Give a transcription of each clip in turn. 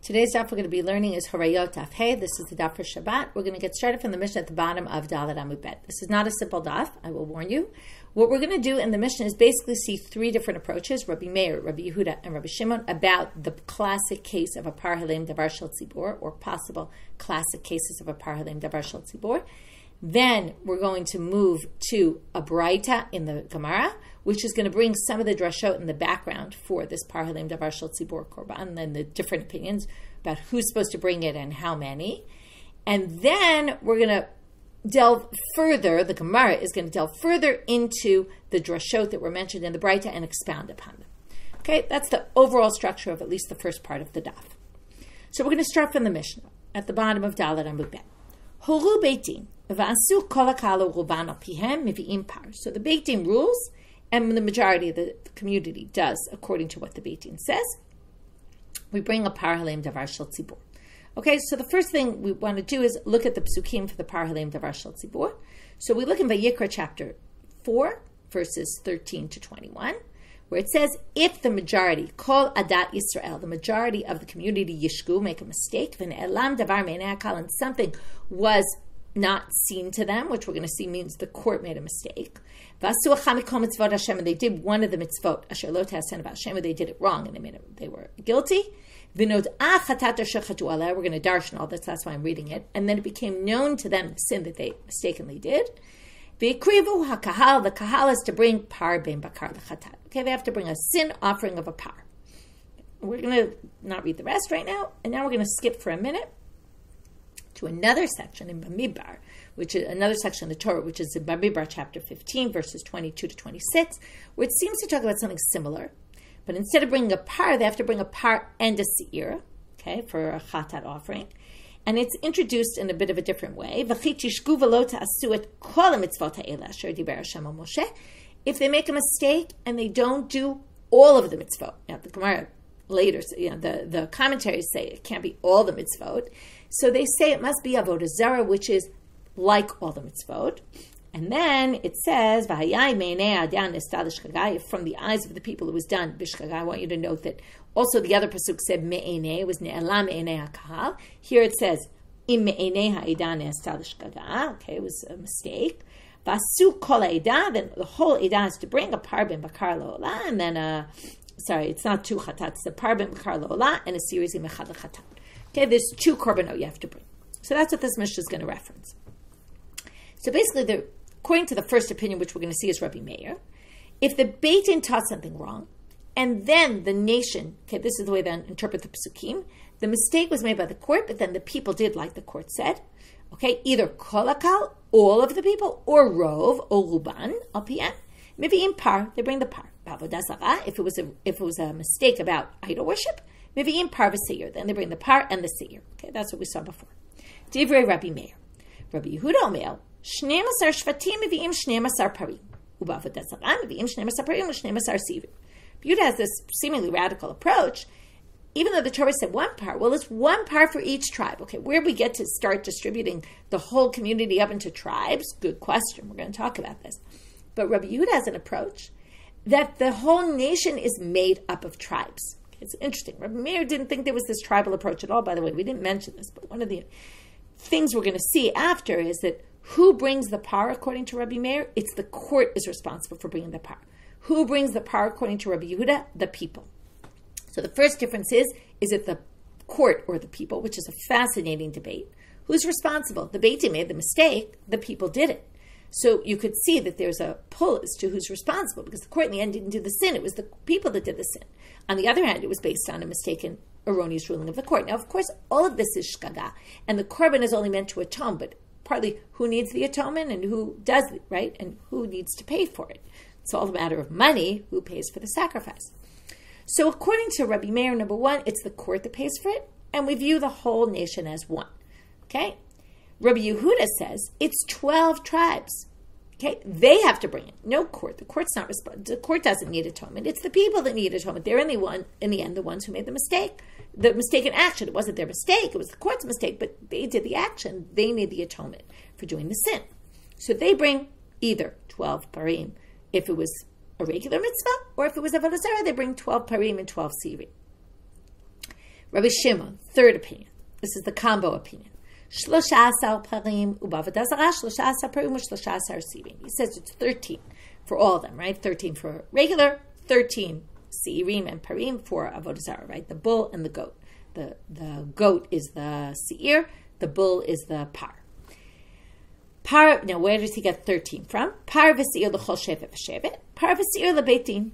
Today's daf we're going to be learning is Horayot daf Hey. This is the daf for Shabbat. We're going to get started from the Mishnah at the bottom of Daled Amud Bet. This is not a simple daf, I will warn you. What we're going to do in the Mishnah is basically see three different approaches, Rabbi Meir, Rabbi Yehuda, and Rabbi Shimon, about the classic case of a par halem davar shel tzibor, or possible classic cases of a par halem davar shel tzibor. Then we're going to move to a braita in the Gemara, which is going to bring some of the drashot in the background for this par halem davar shel tzibor korban, and then the different opinions about who's supposed to bring it and how many. And then we're going to delve further, the Gemara is going to delve further into the drashot that were mentioned in the braita and expound upon them. Okay, that's the overall structure of at least the first part of the daf. So we're going to start from the Mishnah at the bottom of Daled Amud Bet. Horu beitin v'asu kol hakala ruban al pihem mivi'im par. So the Beit Din rules, and the majority of the community does according to what the Beit Din says. We bring a par halem davar shel tzibor. Okay, so the first thing we want to do is look at the psukim for the par halem davar shel tzibor. So we look in Vayikra chapter 4, verses 13 to 21, where it says, if the majority, kol adat Yisrael, the majority of the community yishku, make a mistake, v'ne'elam davar meinei hakal, and something was not seen to them, which we're going to see means the court made a mistake. And they did one of the mitzvot, asher lo ta'asen v'Hashem, they did it wrong, and they were guilty. We're going to darshan all this, that's why I'm reading it. And then it became known to them the sin that they mistakenly did. The kahal is to bring par ben bakar lechatat. Okay, they have to bring a sin offering of a par. We're going to not read the rest right now, and now we're going to skip for a minute to another section in Bamidbar, which is another section in the Torah, which is in Bamidbar chapter 15, verses 22 to 26, where it seems to talk about something similar. But instead of bringing a par, they have to bring a par and a seir, okay, for a chatat offering. And it's introduced in a bit of a different way. If they make a mistake and they don't do all of the mitzvot, now the Gemara later, the commentaries say it can't be all the mitzvot. So they say it must be avodah zarah, which is like all the mitzvot. And then it says, from the eyes of the people it was done, bishkaga. I want you to note that also the other pasuk said me'enei, it was ne'elam me'enei hakahal. Here it says, im me'enei ha'idah ne'asta l'shkaga. Okay, it was a mistake. Vasu kol ha'idah, then the whole idah is to bring a par ben bakar lo'olah, and then it's not two chatat, it's a par ben bakar lo'olah, and a series of mechad chatat. Okay, there's two korbanot you have to bring. So that's what this Mishnah is going to reference. So basically, according to the first opinion, which we're going to see is Rabbi Meir, if the Beit Din taught something wrong, and then the nation, okay, this is the way they interpret the psukim, the mistake was made by the court, but then the people did like the court said, okay, either kol hakal, all of the people, or rov, or ruban, al piem, maybe in par, they bring the par. If it was a mistake about idol worship, maybe in par v'seir, then they bring the par and the seir. Okay, that's what we saw before. Divrei Rabbi Meir. Rabbi Yehuda Omer, 12 shvatim mevi'im 12 parim. Uba'avodat zarah mevi'im 12 parim u12 seivim. Yehuda has this seemingly radical approach. Even though the Torah said one par, well, it's one par for each tribe. Okay, where we get to start distributing the whole community up into tribes? Good question. We're going to talk about this. But Rabbi Yehuda has an approach that the whole nation is made up of tribes. It's interesting. Rabbi Meir didn't think there was this tribal approach at all, by the way. We didn't mention this, but one of the things we're going to see after is that who brings the par according to Rabbi Meir? It's the court is responsible for bringing the par. Who brings the par according to Rabbi Yehuda? The people. So the first difference is it the court or the people, which is a fascinating debate. Who's responsible? The Beit Din made the mistake. The people did it. So you could see that there's a pull as to who's responsible, because the court in the end didn't do the sin. It was the people that did the sin. On the other hand, it was based on a mistaken, erroneous ruling of the court. Now, of course, all of this is shkaga, and the korban is only meant to atone, but partly who needs the atonement and who does it, right? And who needs to pay for it. It's all a matter of money, who pays for the sacrifice. So according to Rabbi Meir, number one, it's the court that pays for it, and we view the whole nation as one. Okay? Rabbi Yehuda says it's 12 tribes. Okay, they have to bring it. No court. The court's not responsible. The court doesn't need atonement. It's the people that need atonement. They're in the end the ones who made the mistake. The mistaken action. It wasn't their mistake. It was the court's mistake, but they did the action. They need the atonement for doing the sin. So they bring either 12 parim if it was a regular mitzvah, or if it was avodah zarah, they bring 12 parim and 12 sirim. Rabbi Shimon, third opinion. This is the combo opinion. 13 parim ubavada zara, 13 parim u'shlosha sirim. He says it's 13 for all of them, right? 13 for regular, 13 seirim and parim for avodah zarah, right? The bull and the goat. The goat is the seir, the bull is the par. Par. Now, where does he get 13 from? Par v'seir l'chol shevet v'shevet, par v'seir l'beitin.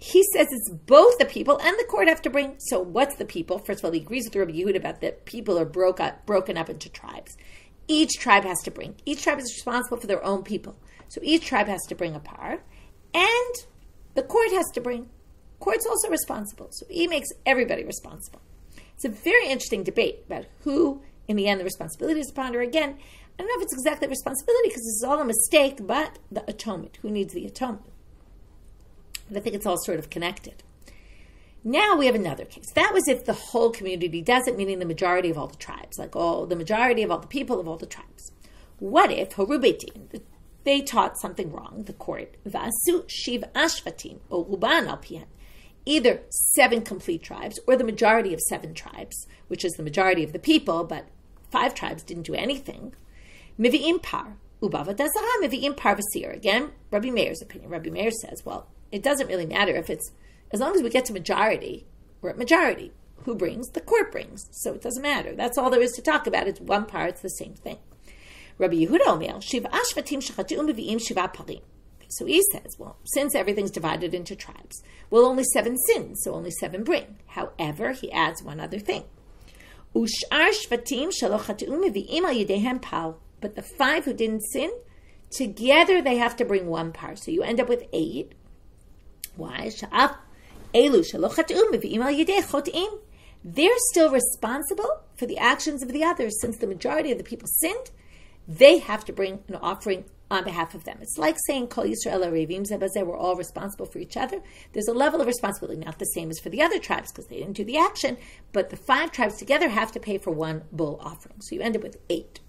He says it's both the people and the court have to bring. So what's the people? First of all, he agrees with Rabbi Yehuda about that people are broken up into tribes. Each tribe has to bring. Each tribe is responsible for their own people. So each tribe has to bring a par. And the court has to bring. Court's also responsible. So he makes everybody responsible. It's a very interesting debate about who, in the end, the responsibility is to ponder. Again, I don't know if it's exactly responsibility because this is all a mistake, but the atonement. Who needs the atonement? But I think it's all sort of connected. Now we have another case. That was if the whole community does it, meaning the majority of all the tribes, like the majority of all the people of all the tribes. What if Horubetin, they taught something wrong, the court, Vasu Shiv Ashvatim, or Ruban al Pian, either 7 complete tribes or the majority of 7 tribes, which is the majority of the people, but 5 tribes didn't do anything. Mivi'im par, Ubava Dazara, Mivi'im par Vasir. Again, Rabbi Meir's opinion. Rabbi Meir says, well, it doesn't really matter if it's, as long as we get to majority, we're at majority. Who brings? The court brings. So it doesn't matter. That's all there is to talk about. It's one part, it's the same thing. Rabbi Yehuda Omer, Shiva Ashvatim Shechatu'um Mevi'im Shiva Parim. So he says, well, since everything's divided into tribes, well, only 7 sin, so only 7 bring. However, he adds one other thing. Ushar Shvatim Shelo Chatu'um Mevi'im Al Yedehem Pal. But the 5 who didn't sin, together they have to bring 1 par. So you end up with 8. Why? They're still responsible for the actions of the others. Since the majority of the people sinned, they have to bring an offering on behalf of them. It's like saying, Kol Yisrael Arevim Zebazeh, we're all responsible for each other. There's a level of responsibility, not the same as for the other tribes, because they didn't do the action, but the 5 tribes together have to pay for 1 bull offering. So you end up with 8.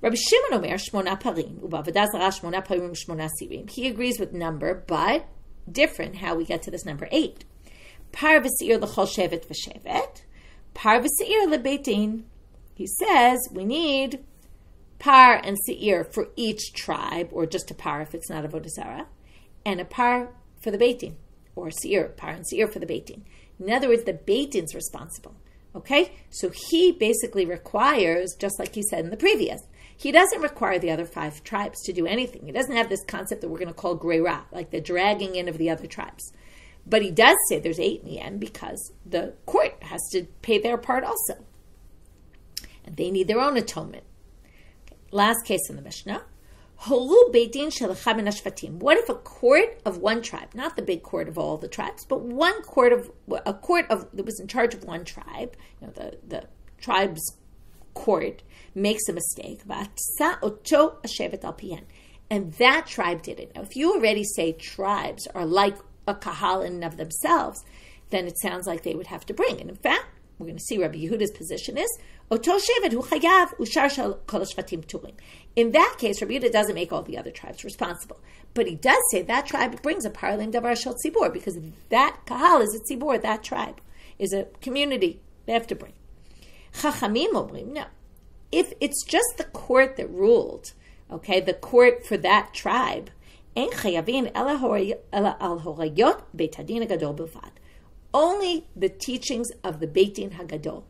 Rabbi Shimon Omer, Shmona Parim, Ubavada Zara, Shmona Parim, Shmona Sirim. He agrees with number, but different how we get to this number 8. Par v'seir l'chol shevet v'shevet, par v'seir l'beitin. He says we need par and seir for each tribe, or just a par if it's not avodah zarah, and a par for the beitin, or seir, par and seir for the beitin. In other words, the beitin's responsible. Okay? So he basically requires, just like he said in the previous, he doesn't require the other 5 tribes to do anything. He doesn't have this concept that we're going to call greira, like the dragging in of the other tribes. But he does say there's 8 in the end because the court has to pay their part also. And they need their own atonement. Okay. Last case in the Mishnah. What if a court of 1 tribe, not the big court of all the tribes, but a court that was in charge of 1 tribe, the tribe's court, makes a mistake, and that tribe did it. Now, if you already say tribes are like a kahal in and of themselves, then it sounds like they would have to bring. And in fact, we're going to see Rabbi Yehuda's position is, in that case, Rabbi Yehuda doesn't make all the other tribes responsible. But he does say that tribe brings a parlim davar shel tzibur, because that kahal is a tzibur, that tribe is a community. They have to bring. Chachamim omrim, no. If it's just the court that ruled, okay, the court for that tribe, ein chayavin ela al horayot beit hadin haGadol bilvad. Only the teachings of the Beit Din haGadol.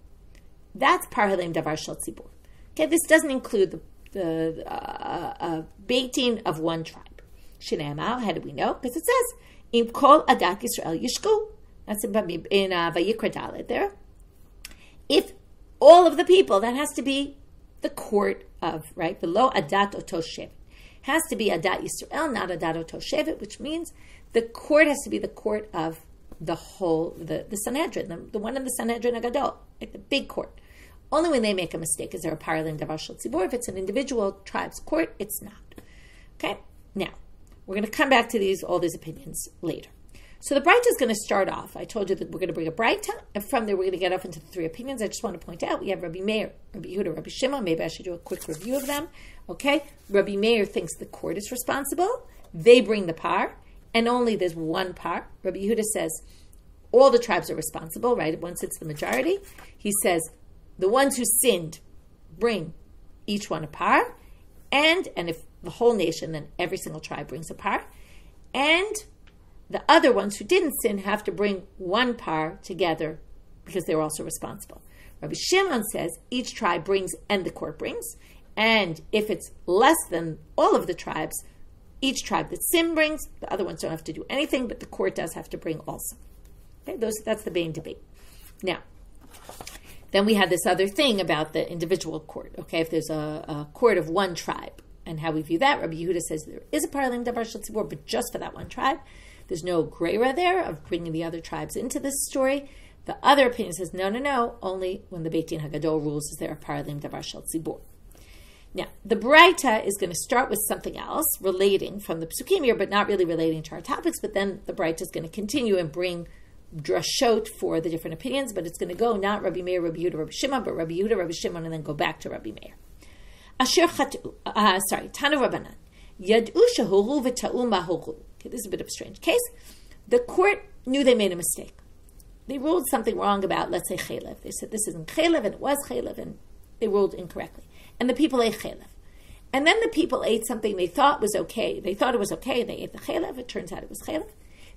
That's parhalem davar shel tzibur. Okay, this doesn't include the Beit Din of 1 tribe. Shneimar, how do we know? Because it says, im kol adat Yisrael yishku. That's in Vayikra Dalet there. If all of the people, that has to be the court of, right? The lo adat oto shevet. Has to be adat Yisrael, not adat oto shevet, which means the court has to be the court of the whole, the Sanhedrin, the one in the Sanhedrin haGadol, like the big court. Only when they make a mistake is there a paralel davar shel tzibur. If it's an individual tribe's court, it's not. Okay? Now, we're going to come back to all these opinions later. So the Breita is going to start off. I told you that we're going to bring a Breita, and from there we're going to get off into the 3 opinions. I just want to point out, we have Rabbi Meir, Rabbi Yehuda, Rabbi Shimon. Maybe I should do a quick review of them. Okay? Rabbi Meir thinks the court is responsible. They bring the par, and only there's 1 par. Rabbi Yehuda says all the tribes are responsible, right? Once it's the majority, he says, the ones who sinned bring each one a par, and if the whole nation, then every single tribe brings a par, and the other ones who didn't sin have to bring one par together because they're also responsible. Rabbi Shimon says each tribe brings and the court brings, and if it's less than all of the tribes, each tribe that sin brings, the other ones don't have to do anything, but the court does have to bring also. Okay, that's the main debate. Now, then we have this other thing about the individual court. Okay, if there's a court of one tribe, and how we view that, Rabbi Yehuda says there is a parlim davar shel tzibur, but just for that one tribe. There's no greira there of bringing the other tribes into this story. The other opinion says, no, only when the Beit Din haGadol rules is there a parlim davar shel tzibur. Now, the Braita is going to start with something else relating from the Psukim here, but not really relating to our topics, but then the Braita is going to continue and bring drashot for the different opinions, but it's going to go not Rabbi Meir, Rabbi Yehuda, Rabbi Shimon, but Rabbi Yehuda, Rabbi Shimon, and then go back to Rabbi Meir. Tanu Rabbanan. Yad'u shehoru v'ta'u mahoru. Okay, this is a bit of a strange case. The court knew they made a mistake. They ruled something wrong about, let's say, chelev. They said this isn't chelev, and it was chelev, and they ruled incorrectly. And the people ate chelev. And then the people ate something they thought was okay. They thought it was okay, and they ate the chelev. It turns out it was chelev.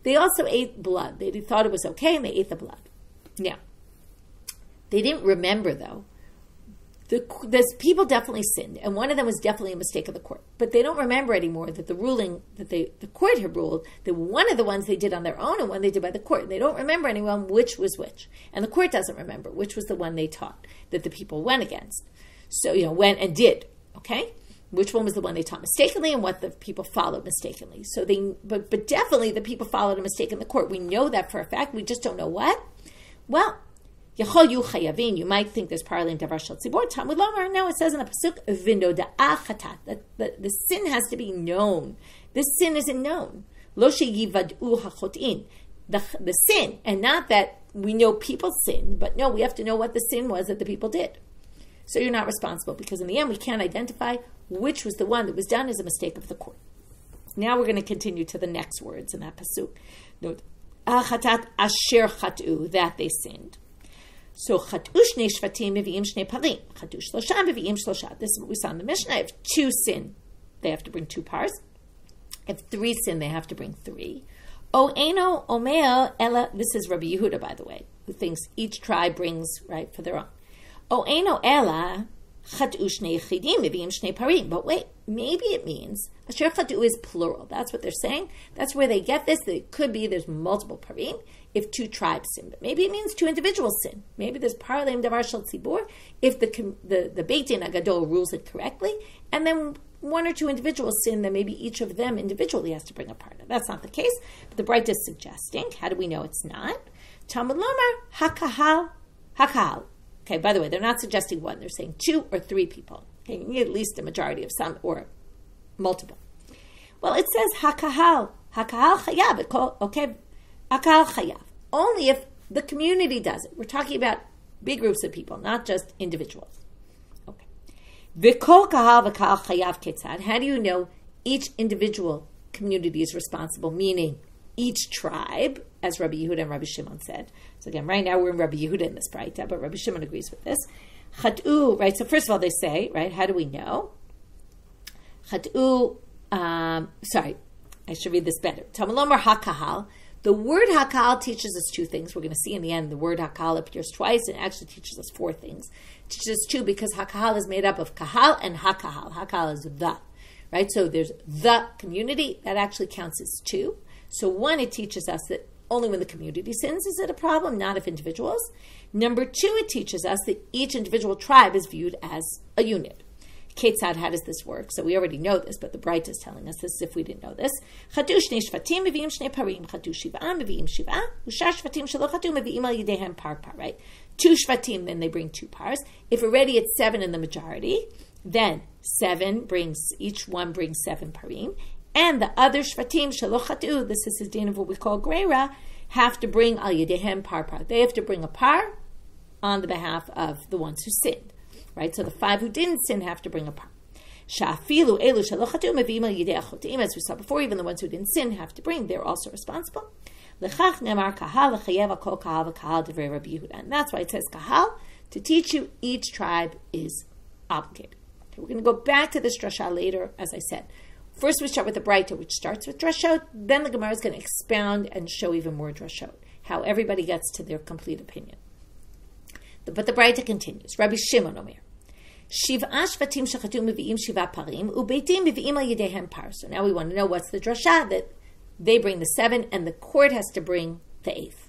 They also ate blood. They thought it was okay, and they ate the blood. Now, they didn't remember, though. The people definitely sinned, and one of them was definitely a mistake of the court. But they don't remember anymore that the ruling that the court had ruled, that one of the ones they did on their own and one they did by the court. They don't remember anyone which was which. And the court doesn't remember which was the one they taught, that the people went against. So, went and did, okay? Which one was the one they taught mistakenly and what the people followed mistakenly. So but definitely the people followed a mistake in the court. We know that for a fact. We just don't know what. Well, you might think there's parlim davar shel tzibur. Talmud lomar. No, it says in the pasuk v'noda'a chatat that the sin has to be known. This sin isn't known. Lo sheyivad'u hachotin. The sin, and not that we know people sinned, but no, we have to know what the sin was that the people did. So you're not responsible because in the end we can't identify which was the one that was done as a mistake of the court. Now we're going to continue to the next words in that pasuk. Chatat asher chatu, that they sinned. So chatu shnei shvatim mevi'im shnei parim. Chatu shlosha mevi'im shlosha. This is what we saw in the Mishnah. If 2 sin, they have to bring 2 pars. If 3 sin, they have to bring 3. O eno omer ella. This is Rabbi Yehuda, by the way, who thinks each tribe brings right for their own. O eno ella chatu shnei chidim mevi'im shnei parim. But wait, maybe it means asher chatu is plural. That's what they're saying. That's where they get this. It could be there's multiple parim if 2 tribes sin, but maybe it means 2 individuals sin. Maybe there's parlim davar shel tzibur if the Beit Din haGadol rules it correctly, and then 1 or 2 individuals sin, then maybe each of them individually has to bring a partner. That's not the case, but the Braita is suggesting. How do we know it's not? Talmud lomar haKahal. Okay, by the way, they're not suggesting 1. They're saying 2 or 3 people. Okay, you need at least a majority of some or multiple. Well, it says haKahal chayav. Okay, haKahal chayav. Only if the community does it. We're talking about big groups of people, not just individuals. Okay. V'kol kahal v'kahal chayav ketzad. How do you know each individual community is responsible? Meaning each tribe, as Rabbi Yehuda and Rabbi Shimon said. So again, right now we're in Rabbi Yehuda in this Braita, but Rabbi Shimon agrees with this. Chatu, right? So first of all, they say, right? How do we know? Chatu. Sorry, I should read this better. Talmud lomar haKahal. The word haKahal teaches us 2 things. We're going to see in the end the word haKahal appears twice and actually teaches us 4 things. It teaches us 2 because haKahal is made up of kahal and haKahal. haKahal is the, right? So there's the community. That actually counts as 2. So 1, it teaches us that only when the community sins is it a problem, not if individuals. Number 2, it teaches us that each individual tribe is viewed as a unit. Ketzad, how does this work? So we already know this, but the Braita is telling us this as if we didn't know this. Chatu shnei shvatim mevi'im shnei parim. Chatu shiv'ah mevi'im shiv'ah. Ushar shvatim shelo chatu mevi'im al yidehem par, right? 2 shvatim, then they bring 2 pars. If already it's 7 in the majority, then each one brings 7 parim. And the other shvatim shelo chatu, this is his din of what we call greira, have to bring al yidehem par. They have to bring a par on the behalf of the ones who sinned. Right, so the 5 who didn't sin have to bring a par. Shafilu elu shelo chatu mevi'im al yidei achotim. As we saw before, even the ones who didn't sin have to bring. They're also responsible. Lechach nemar kahal lechayev kol kahal v'kahal divrei Rabbi Yehuda. And that's why it says kahal, to teach you each tribe is obligated. Okay, we're going to go back to this drasha later, as I said. First, we start with the Braita, which starts with drashot. Then the Gemara is going to expound and show even more drashot, how everybody gets to their complete opinion. But the Braita continues. Rabbi Shimon Omer, Shiv'a shvatim shechatu mevi'im shiva parim, ubeitim mevi'im al yedehem par. So now we want to know what's the drasha, that they bring the 7 and the court has to bring the 8th.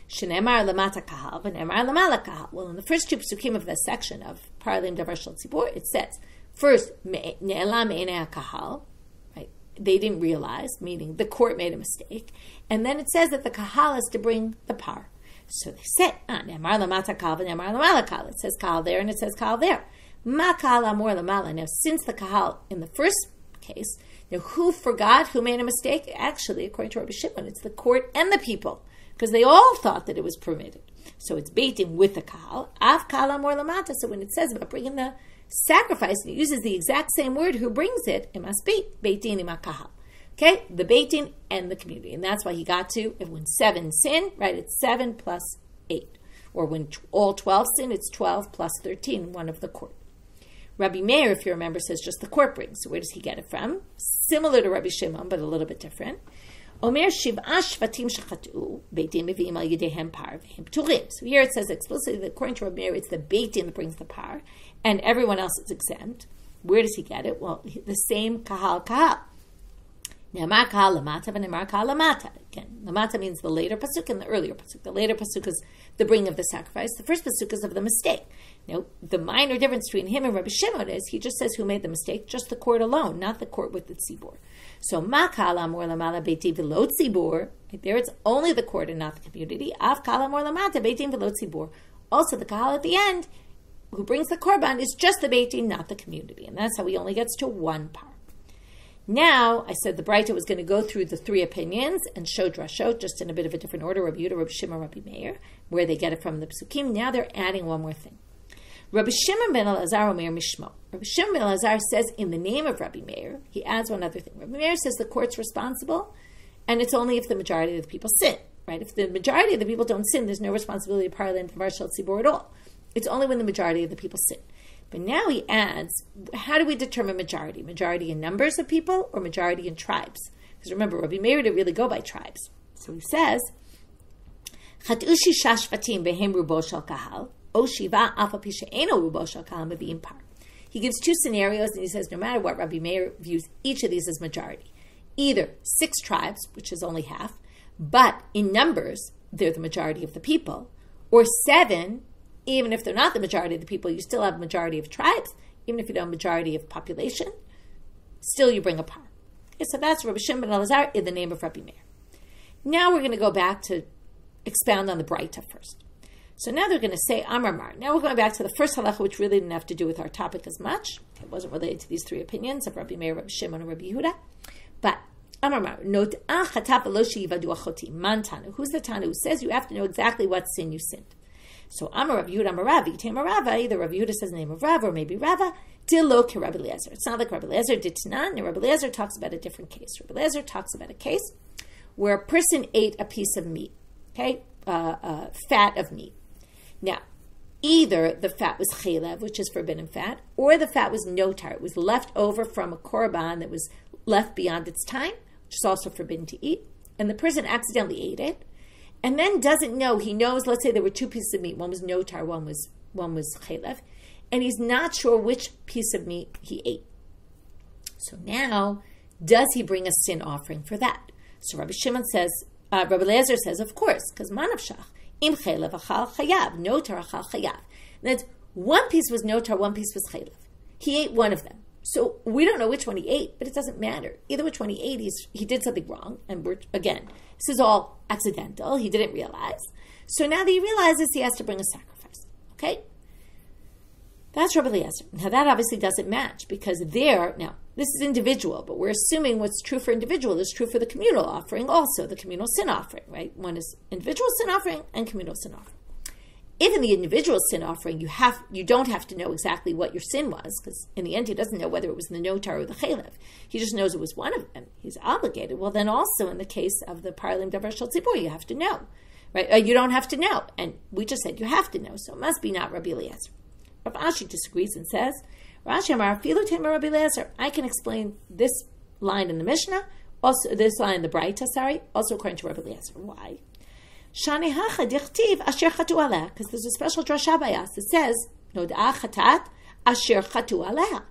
Shenemar lamata kahal v'nemar lamala kahal. Well, in the first 2 psukim of this section of Paralim Davar Shel Tzibur, it says, first, ne'elam me'enei kahal, they didn't realize, meaning the court made a mistake. And then it says that the kahal has to bring the par. So they said, ne'emar lamata kahal v'ne'emar lamala kahal. It says kahal there and it says kahal there. Ma kahal amor lamala. Now, since the kahal in the first case, now who forgot, who made a mistake? Actually, according to Rabbi Shimon, it's the court and the people, because they all thought that it was permitted. So it's beitim with the kahal. Av kahal amor lamata. So when it says about bringing the sacrifice, and it uses the exact same word, who brings it, it must be beitin ima kahal. Okay, the beitin and the community. And that's why he got to, if when 7 sin, right, it's 7 plus 8. Or when all 12 sin, it's 12 plus 13, one of the court. Rabbi Meir, if you remember, says just the court brings. So where does he get it from? Similar to Rabbi Shimon, but a little bit different. Omer shiv'a shvatim shechatu, beitin mevi'im al yedehem par v'hem pturim. So here it says explicitly that according to Rabbi Meir, it's the beitin that brings the par, and everyone else is exempt. Where does he get it? Well, the same kahal. Ne'amar kahal lamata v'ne'amar kahal lamata. Again, lamata means the later pasuk and the earlier pasuk. The later pasuk is the bringing of the sacrifice. The first pasuk is of the mistake. Now, the minor difference between him and Rabbi Shimon is he just says who made the mistake, just the court alone, not the court with the tzibur. So, ma kahal amor lamala beiti v'lo tzibur. There it's only the court and not the community. Av kahal amor lamata beiti v'lo tzibur. Also, the kahal at the end, who brings the korban, is just the beitin, not the community. And that's how he only gets to 1 par. Now, I said the Braita was going to go through the 3 opinions and show drashot, just in a bit of a different order, Rabbi Yehuda, Rabbi Shimon, Rabbi Meir, where they get it from the psukim. Now they're adding one more thing. Rabbi Shimon ben Elazar Omer Mishmo. Rabbi Shimon ben Elazar says in the name of Rabbi Meir, he adds one other thing. Rabbi Meir says the court's responsible, and it's only if the majority of the people sin, right? If the majority of the people don't sin, there's no responsibility of Parlan Davar Shel Tzibur at all. It's only when the majority of the people sin. But now he adds, how do we determine majority? Majority in numbers of people or majority in tribes? Because remember, Rabbi Meir didn't really go by tribes. So he says, Chat'u shisha shvatim behem rubo shel kahal, o shiva afa pi she'eno rubo shel kahal mevi'im par. He gives 2 scenarios, and he says no matter what, Rabbi Meir views each of these as majority. Either 6 tribes, which is only half, but in numbers, they're the majority of the people, or 7, even if they're not the majority of the people, you still have a majority of tribes. Even if you don't have a majority of population, still you bring a par. Okay, so that's Rabbi Shimon ben Elazar in the name of Rabbi Meir. Now we're going to go back to expound on the Braita first. So now they're going to say Amar Mar. Now we're going back to the first halacha, which really didn't have to do with our topic as much. It wasn't related to these 3 opinions of Rabbi Meir, Rabbi Shimon, and Rabbi Yehuda. But Amar Mar, who's the Tana who says you have to know exactly what sin you sinned? So Amar Rav Yehuda Amar Rav, Yitem Rava, either Rav Yehuda says the name of Rav or maybe Rava, Dilo ke Rabbi Eliezer. It's not like Rabbi Eliezer did Tanan, and Rabbi Eliezer talks about a different case. Rabbi Eliezer talks about a case where a person ate a piece of meat, okay, fat of meat. Now, either the fat was chaylev, which is forbidden fat, or the fat was notar. It was left over from a korban that was left beyond its time, which is also forbidden to eat, and the person accidentally ate it, and then doesn't know, he knows, let's say there were 2 pieces of meat, one was notar, one was chaylev, and he's not sure which piece of meat he ate. So now, does he bring a sin offering for that? So Rabbi Shimon says, Rabbi Eliezer says, of course, because manavshach, im chaylev achal chayav, notar achal chayav. That one piece was notar, one piece was chaylev. He ate one of them. So we don't know which one he ate, but it doesn't matter. Either which one he ate, he did something wrong. And again, this is all accidental. He didn't realize. So now that he realizes, he has to bring a sacrifice. Okay? That's Rabbi Eliezer. Now that obviously doesn't match because now this is individual, but we're assuming what's true for individual is true for the communal offering also, the communal sin offering, right? One is individual sin offering and communal sin offering. If in the individual sin offering, you don't have to know exactly what your sin was, because in the end he doesn't know whether it was the notar or the chalev. He just knows it was one of them. He's obligated. Well, then also in the case of the parlim davar shel tzibur, you have to know, right? You don't have to know, and we just said you have to know, so it must be not Rabbi Eliezer. Rav Ashi disagrees and says, Rashi Amar Filu Tema Rabbi Eliezer. I can explain this line in the Mishnah, also this line in the Braita, also according to Rabbi Eliezer. Why? Because there's a special drasha by us that says, Noda'ah chatat asher chatu aleha.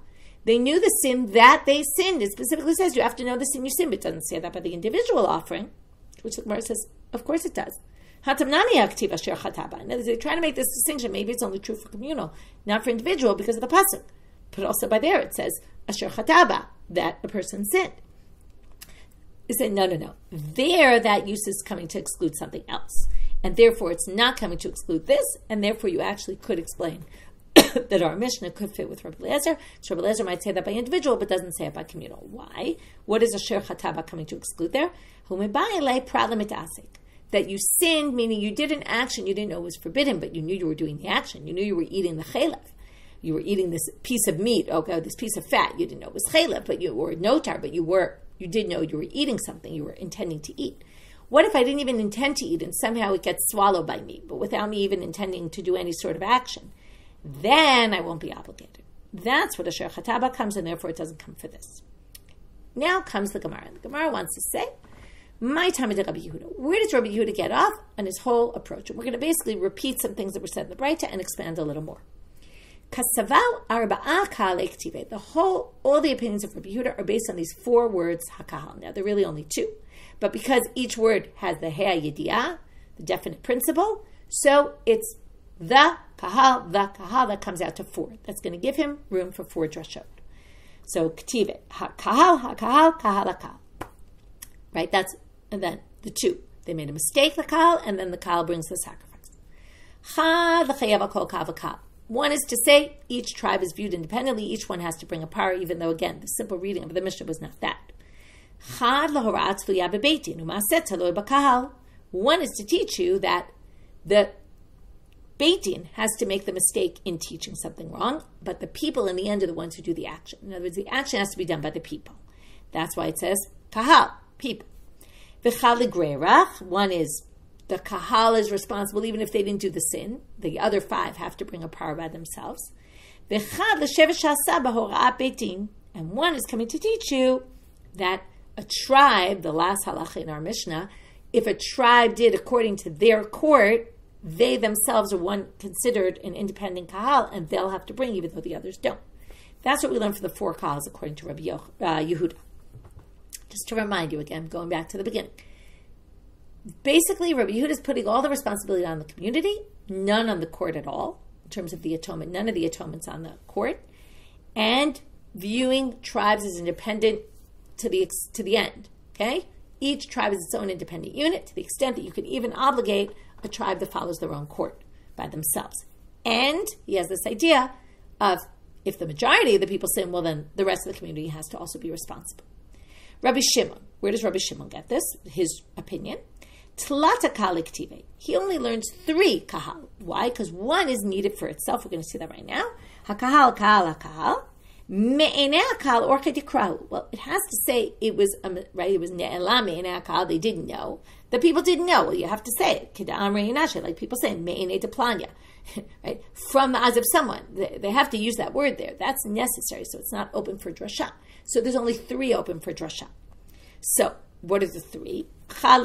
They knew the sin that they sinned. It specifically says you have to know the sin you sinned, but it doesn't say that by the individual offering, which the Gemara says, of course it does. Hatamnani aktiv asher chataba. In other words, they're trying to make this distinction. Maybe it's only true for communal, not for individual, because of the pasuk. But also by there it says asher chataba, that the person sinned. They say, no. There, that use is coming to exclude something else. And therefore, it's not coming to exclude this, and therefore you actually could explain that our Mishnah could fit with Rabbi Eliezer. So Rabbi Eliezer might say that by individual, but doesn't say it by communal. Why? What is asher chataba coming to exclude there? That you sinned, meaning you did an action you didn't know was forbidden, but you knew you were doing the action. You knew you were eating the chalev. You were eating this piece of meat, this piece of fat. You didn't know it was chalev, but you were notar, but you did know you were eating something you were intending to eat. What if I didn't even intend to eat and somehow it gets swallowed by me, but without me even intending to do any sort of action? Then I won't be obligated. That's what asher chataba comes, and therefore it doesn't come for this. Now comes the Gemara. The Gemara wants to say, my time of Rabbi Yehuda. Where does Rabbi Yehuda get off on his whole approach? And we're going to basically repeat some things that were said in the Braita and expand a little more. All the opinions of Rabbi Yehuda are based on these 4 words, hakahal. Now, they're really only 2. But because each word has the ha'yediyah, the definite principle, so it's the kahal that comes out to 4. That's going to give him room for 4 drashot. So, k'tivet, hakahal, kahal. Right, and then the 2. They made a mistake, the kahal, and then the kahal brings the sacrifice. Chad l'chayav kol kahal. One is to say each tribe is viewed independently. Each one has to bring a par, even though, again, the simple reading of the Mishnah was not that. One is to teach you that the Beit Din has to make the mistake in teaching something wrong, but the people in the end are the ones who do the action. In other words, the action has to be done by the people. That's why it says kahal, people. One is the kahal is responsible even if they didn't do the sin. The other 5 have to bring a par by themselves. And one is coming to teach you that a tribe, the last halacha in our Mishnah, if a tribe did according to their court, they themselves are one considered an independent kahal, and they'll have to bring even though the others don't. That's what we learned for the 4 kahals according to Rabbi Yehuda. Just to remind you again, going back to the beginning. Basically, Rabbi Yehuda is putting all the responsibility on the community, none on the court at all, in terms of the atonement, none of the atonements on the court, and viewing tribes as independent to the end. Okay? Each tribe is its own independent unit to the extent that you can even obligate a tribe that follows their own court by themselves. And he has this idea of if the majority of the people sin, well then the rest of the community has to also be responsible. Rabbi Shimon, where does Rabbi Shimon get this? His opinion. Tlata kaliktive. He only learns 3 kahal. Why? Because 1 is needed for itself. We're going to see that right now. Hakahal, kahal, hakahal. Me'enei hakahal or kedikrahu. Well, it has to say it was right. It was ne'ela me'enei hakahal. They didn't know. The people didn't know. Well, you have to say it. Kedam reinashe, like people say me'enei deplanya, right? From the eyes of someone. They have to use that word there. That's necessary. So it's not open for drasha. So there's only 3 open for drasha. So what are the 3? Well,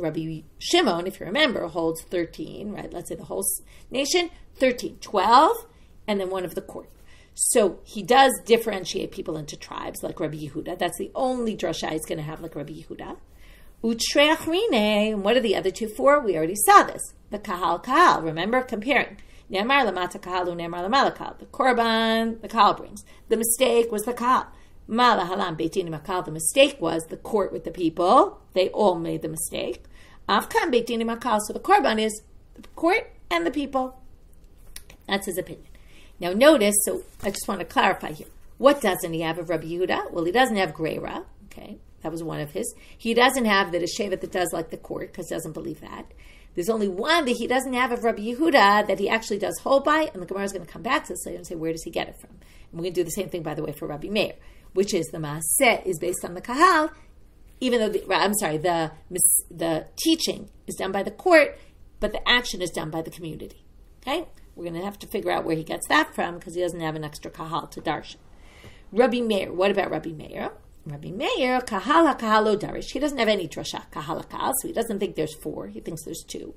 Rabbi Shimon, if you remember, holds 13, right? Let's say the whole nation, 13, 12, and then 1 of the court. So he does differentiate people into tribes, like Rabbi Yehuda. That's the only drasha he's going to have, like Rabbi Yehuda. Utreach rine, and what are the other 2 for? We already saw this. The kahal, remember, comparing. Ne'amar lamata kahal, ne'amar lamala kahal. The korban, the kahal brings. The mistake was the kahal. Mala halam beitin makal. The mistake was the court with the people. They all made the mistake. Afkan beitin makal. So the korban is the court and the people. That's his opinion. Now notice. So I just want to clarify here. What doesn't he have of Rabbi Yehuda? Well, he doesn't have greira. Okay, that was one of his. He doesn't have the shevet that does like the court because he doesn't believe that. There's only one that he doesn't have of Rabbi Yehuda that he actually does hold by, and the Gemara is going to come back to this later and say, where does he get it from? And we're going to do the same thing, by the way, for Rabbi Meir, which is the Maaseh is based on the Kahal, even though the teaching is done by the court, but the action is done by the community. Okay? We're going to have to figure out where he gets that from because he doesn't have an extra Kahal to darshan. Rabbi Meir, what about Rabbi Meir? Rabbi Meir, kahal ha-kahal darish. He doesn't have any drasha, kahal ha-kahal, so he doesn't think there's 4. He thinks there's 2.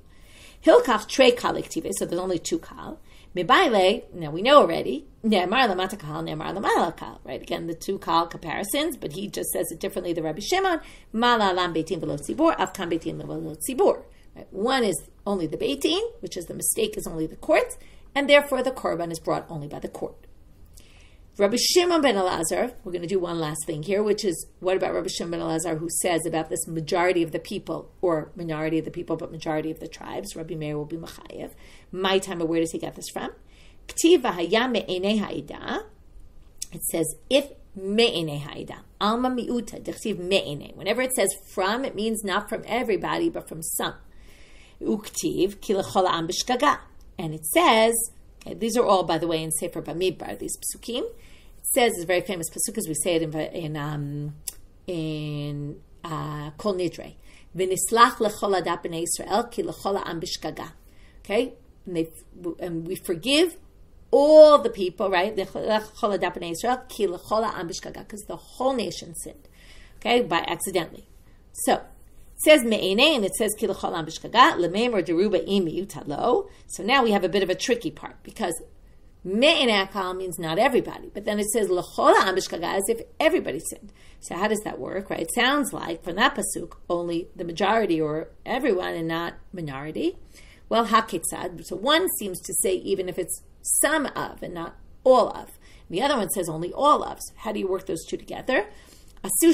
Hilkach trei kolektive, so there's only 2 kahal. Mebaile, now we know already, ne'emar lamata kahal, ne'emar lamala kahal, right? Again, the 2 kahal comparisons, but he just says it differently than Rabbi Shimon. Mala lam beitin v'lo tzibor, avkan beitin v'lo tzibor. One is only the beitin, which is the mistake is only the court, and therefore the korban is brought only by the court. Rabbi Shimon ben Elazar, we're going to do one last thing here, which is, what about Rabbi Shimon ben Elazar, who says about this majority of the people, or minority of the people, but majority of the tribes? Rabbi Meir will be Machayev. My time, where does he get this from? K'tiv v'haya me'enei ha'ida. It says, if me'enei ha'ida. Alma mi'uta, d'chtiv me'enei. Whenever it says from, it means not from everybody, but from some. Uktiv ki l'chol ha'am b'shkaga. And it says, okay, these are all, by the way, in Sefer Bamidbar, these psukim. It says, it's a very famous pasuk, as we say it in Kol Nidre. V'nislach lechol adat b'nei Yisrael ki lechol ha'am b'shkaga. Okay? And we forgive all the people, right? Lechol adat b'nei Yisrael ki lechol ha'am b'shkaga, because the whole nation sinned, okay, by accidentally. So, it says me'enei, and it says ki l'chol ha'am b'shkaga, l'meim or deruba im miyutalo. So now we have a bit of a tricky part, because me'enei hakal means not everybody, but then it says l'chol ha'am b'shkaga as if everybody sinned. So how does that work, right? It sounds like, from that pasuk, only the majority or everyone and not minority. Well, hakitzad, so one seems to say even if it's some of and not all of. The other one says only all of. So how do you work those two together? That's where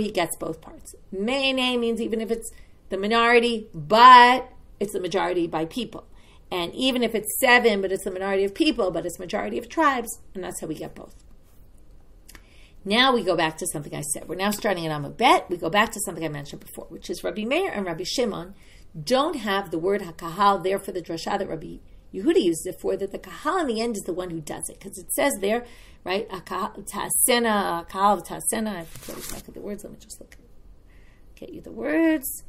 he gets both parts. Me'enei means even if it's the minority, but it's the majority by people. And even if it's 7, but it's the minority of people, but it's majority of tribes, and that's how we get both. Now we go back to something I said. We're now starting at Amud Bet. We go back to something I mentioned before, which is Rabbi Meir and Rabbi Shimon don't have the word hakahal there for the drasha that Rabbi Yehuda uses it for, that the kahal in the end is the one who does it. Because it says there, right, ta'asena, kahal of ta'asena, I have to close back at the words, let me just look. Get you the words.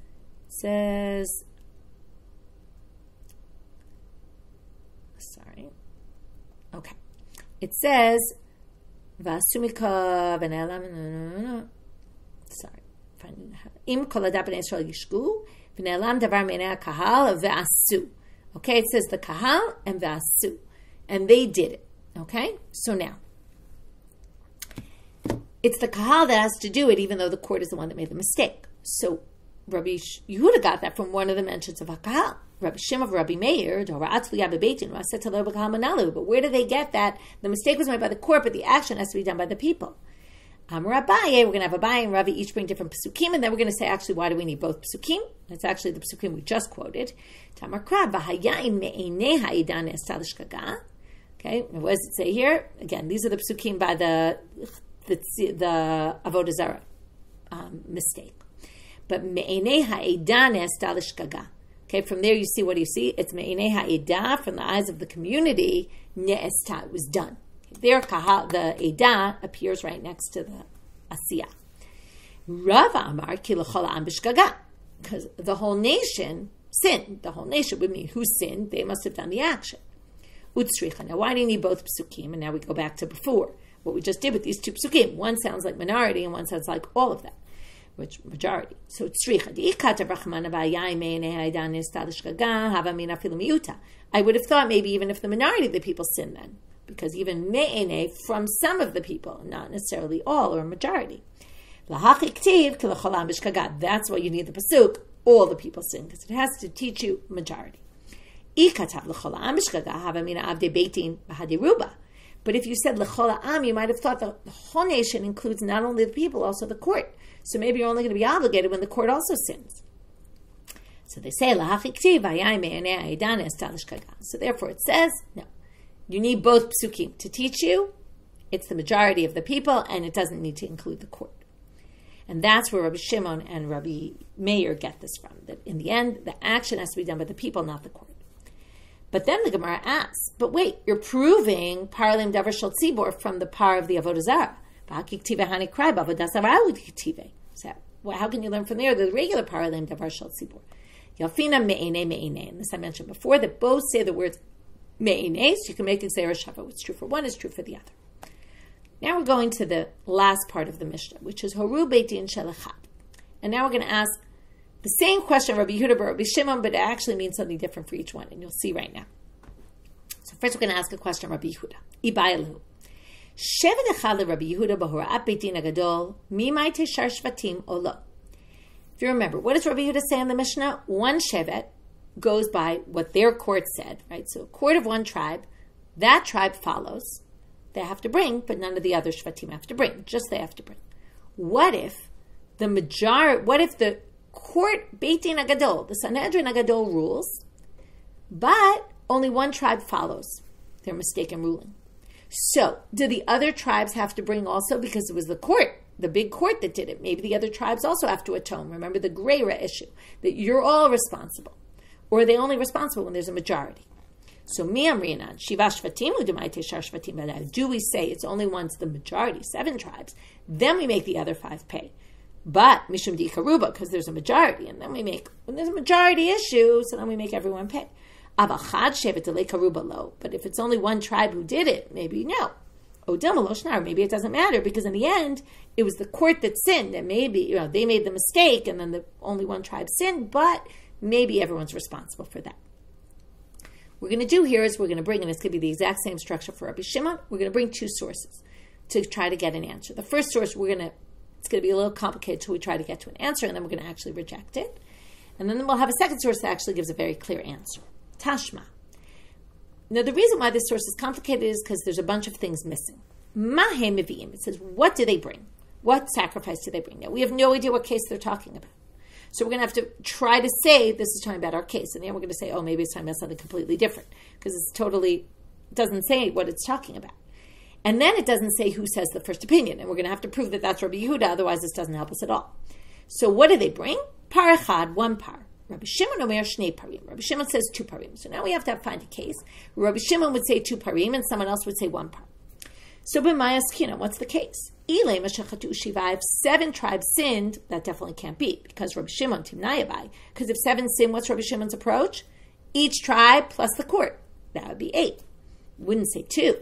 It says, sorry. Okay. It says, Vasumika v'ne'elam, sorry. Im kol adab b'nei Yisrael yishku, v'ne'elam davar me'enei kahal ve'asu. Okay, it says the kahal and v'asu, and they did it. Okay, so now it's the kahal that has to do it, even though the court is the one that made the mistake. So Rabbi Yehuda got that from one of the mentions of hakahal. Rabbi Shimon of Rabbi Meir, but where do they get that? The mistake was made by the court, but the action has to be done by the people. Abaye, we're going to have Abaye and Ravi each bring different psukim, and then we're going to say, actually, why do we need both psukim? It's actually the psukim we just quoted. Okay, and what does it say here? Again, these are the psukim by the Avodah Zarah mistake. But me'enei ha'edah ne'asta l'shkaga. Okay, from there you see, what do you see? It's me'enei ha'edah, from the eyes of the community, ne'esta, it was done. There, the Edah appears right next to the Asiyah. Rava Amar ki l'chol ha'am b'shkaga, because the whole nation sinned. The whole nation would mean who sinned? They must have done the action. Utsricha. Now, why do you need both psukim? And now we go back to before what we just did with these two psukim. One sounds like minority, and one sounds like all of that, which majority. So utsricha. I would have thought maybe even if the minority of the people sin, then. Because even me'ene from some of the people, not necessarily all or a majority. That's why you need the pasuk, all the people sin, because it has to teach you majority. But if you said l'chol ha'am, you might have thought the whole nation includes not only the people, also the court. So maybe you're only going to be obligated when the court also sins. So they say, so therefore it says, no. You need both psukim to teach you. It's the majority of the people, and it doesn't need to include the court. And that's where Rabbi Shimon and Rabbi Meir get this from, that in the end, the action has to be done by the people, not the court. But then the Gemara asks, but wait, you're proving Parlim Davar Shel Tzibor from the par of the Avodah Zarah. So how can you learn from there the regular Parlim Davar Shel Tzibor? Yalfina me'ene me'ene. And this I mentioned before, that both say the words me'ene, so you can make it Xer Shava. What's true for one is true for the other. Now we're going to the last part of the Mishnah, which is Horu Beit Din Shel Echad. And now we're going to ask the same question of Rabbi Yehuda but Rabbi Shimon, but it actually means something different for each one, and you'll see right now. So first we're going to ask a question of Rabbi Yehuda. Ibayelu. Shevet Echad Rabbi Yehuda b'Horayot Beit Din haGadol mimai teshar shvatim olo. If you remember, what does Rabbi Yehuda say in the Mishnah? One shevet goes by what their court said, right? So a court of one tribe, that tribe follows. They have to bring, but none of the other shvatim have to bring. Just they have to bring. What if the court Beit Din haGadol, the Sanhedrin haGadol rules, but only one tribe follows their mistaken ruling? So, do the other tribes have to bring also because it was the court, the big court that did it? Maybe the other tribes also have to atone. Remember the Greira issue, that you're all responsible. Or are they only responsible when there's a majority? So, do we say it's only once the majority, 7 tribes, then we make the other 5 pay? But mishum di karuba, because there's a majority, and then we make, when there's a majority issue, so then we make everyone pay. But if it's only one tribe who did it, maybe no. Maybe it doesn't matter, because in the end, it was the court that sinned, and maybe they made the mistake, and then only one tribe sinned, but maybe everyone's responsible for that. What we're going to do here is we're going to bring, and it's going to be the exact same structure for Rabbi Shimon, we're going to bring 2 sources to try to get an answer. The first source, it's going to be a little complicated until we try to get to an answer, and then we're going to actually reject it. And then we'll have a second source that actually gives a very clear answer. Tashma. Now, the reason why this source is complicated is because there's a bunch of things missing. Mahe Miviim. It says, what do they bring? What sacrifice do they bring? Now, we have no idea what case they're talking about. So we're going to have to try to say this is talking about our case. And then we're going to say, oh, maybe it's talking about something completely different. Because it doesn't say what it's talking about. And then it doesn't say who says the first opinion. And we're going to have to prove that that's Rabbi Yehuda. Otherwise, this doesn't help us at all. So what do they bring? Par echad, 1 par. Rabbi Shimon omer shnei parim. Rabbi Shimon says 2 parim. So now we have to find a case. Rabbi Shimon would say 2 parim, and someone else would say 1 par. So b'mayas kina, what's the case? Ilay mashachatu shiva. If 7 tribes sinned, that definitely can't be, because Rabbi Shimon timnayabai. Because if 7 sin, what's Rabbi Shimon's approach? Each tribe plus the court. That would be 8. Wouldn't say 2.